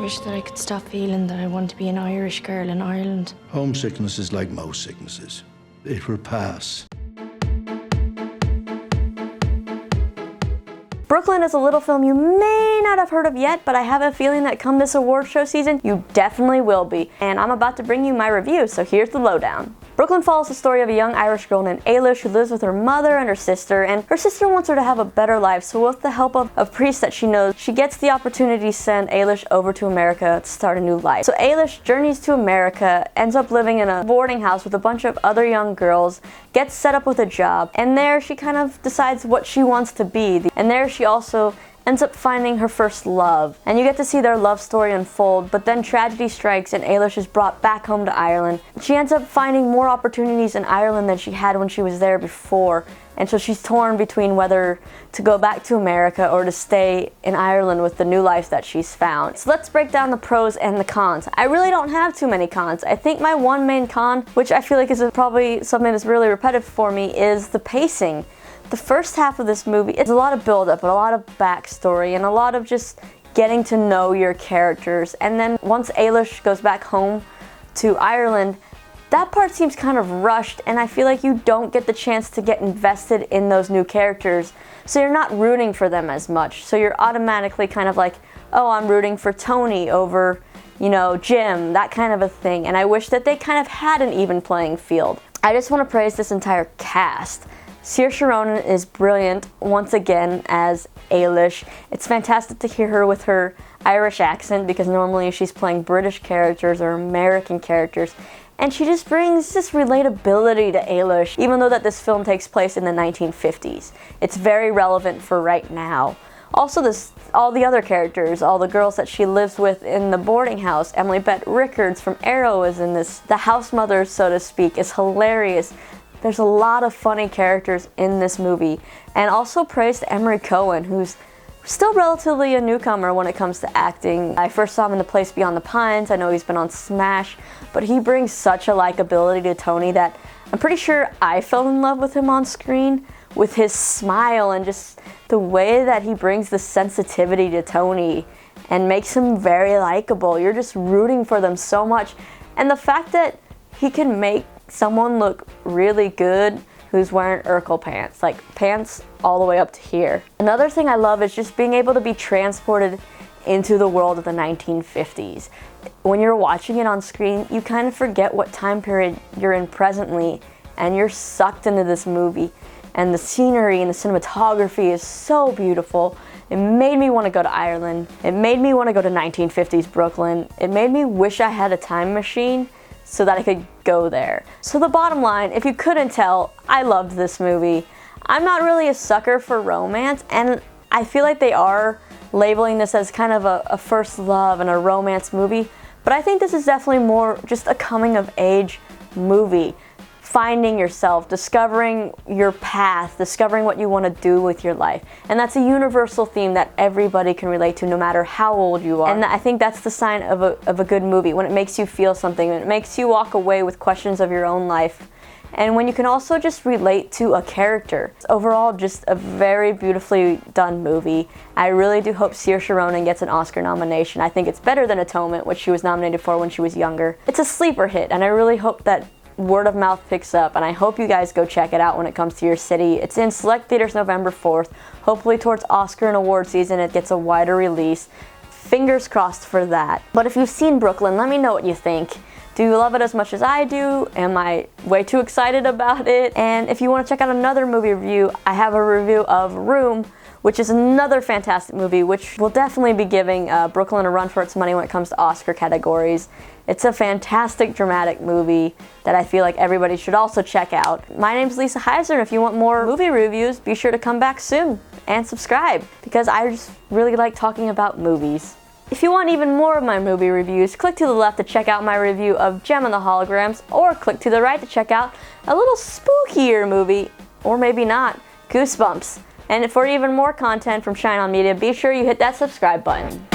I wish that I could stop feeling that I want to be an Irish girl in Ireland. Homesickness is like most sicknesses. It will pass. Brooklyn is a little film you may not have heard of yet, but I have a feeling that come this award show season, you definitely will be. And I'm about to bring you my review, so here's the lowdown. Brooklyn follows the story of a young Irish girl named Eilis who lives with her mother and her sister wants her to have a better life, so with the help of a priest that she knows, she gets the opportunity to send Eilis over to America to start a new life. So Eilis journeys to America, ends up living in a boarding house with a bunch of other young girls, gets set up with a job, and there she kind of decides what she wants to be. And there she also ends up finding her first love. And you get to see their love story unfold, but then tragedy strikes and Eilis is brought back home to Ireland. She ends up finding more opportunities in Ireland than she had when she was there before. And so she's torn between whether to go back to America or to stay in Ireland with the new life that she's found. So let's break down the pros and the cons. I really don't have too many cons. I think my one main con, which I feel like is probably something that's really repetitive for me, is the pacing. The first half of this movie, it's a lot of build-up, and a lot of backstory, and a lot of just getting to know your characters. And then once Eilis goes back home to Ireland, that part seems kind of rushed, and I feel like you don't get the chance to get invested in those new characters, so you're not rooting for them as much. So you're automatically kind of like, oh, I'm rooting for Tony over, you know, Jim, that kind of a thing. And I wish that they kind of had an even playing field. I just want to praise this entire cast. Saoirse Ronan is brilliant once again as Eilis. It's fantastic to hear her with her Irish accent because normally she's playing British characters or American characters. And she just brings this relatability to Eilis, even though that this film takes place in the 1950s. It's very relevant for right now. Also, all the other characters, all the girls that she lives with in the boarding house. Emily Bett Rickards from Arrow is in this. The house mother, so to speak, is hilarious. There's a lot of funny characters in this movie. And also praise to Emory Cohen, who's still relatively a newcomer when it comes to acting. I first saw him in The Place Beyond the Pines. I know he's been on Smash, but he brings such a likability to Tony that I'm pretty sure I fell in love with him on screen, with his smile and just the way that he brings the sensitivity to Tony and makes him very likable. You're just rooting for them so much. And the fact that he can make someone look really good who's wearing Urkel pants, like pants all the way up to here. Another thing I love is just being able to be transported into the world of the 1950s. When you're watching it on screen, you kind of forget what time period you're in presently, and you're sucked into this movie. And the scenery and the cinematography is so beautiful. It made me want to go to Ireland. It made me want to go to 1950s Brooklyn. It made me wish I had a time machine so that I could go there. So the bottom line, if you couldn't tell, I loved this movie. I'm not really a sucker for romance, and I feel like they are labeling this as kind of a first love and a romance movie, but I think this is definitely more just a coming of age movie. Finding yourself, discovering your path, discovering what you want to do with your life. And that's a universal theme that everybody can relate to no matter how old you are. And I think that's the sign of a good movie, when it makes you feel something, when it makes you walk away with questions of your own life. And when you can also just relate to a character. It's overall just a very beautifully done movie. I really do hope Saoirse Ronan gets an Oscar nomination. I think it's better than Atonement, which she was nominated for when she was younger. It's a sleeper hit, and I really hope that word of mouth picks up, and I hope you guys go check it out when it comes to your city. It's in select theaters November 4th. Hopefully towards Oscar and award season it gets a wider release. Fingers crossed for that. But if you've seen Brooklyn, let me know what you think. Do you love it as much as I do? Am I way too excited about it? And if you want to check out another movie review, I have a review of Room, which is another fantastic movie, which will definitely be giving Brooklyn a run for its money when it comes to Oscar categories. It's a fantastic dramatic movie that I feel like everybody should also check out. My name's Lisa Heiser, and if you want more movie reviews, be sure to come back soon and subscribe, because I just really like talking about movies. If you want even more of my movie reviews, click to the left to check out my review of JEM and the Holograms, or click to the right to check out a little spookier movie, or maybe not, Goosebumps. And for even more content from Shine On Media, be sure you hit that subscribe button.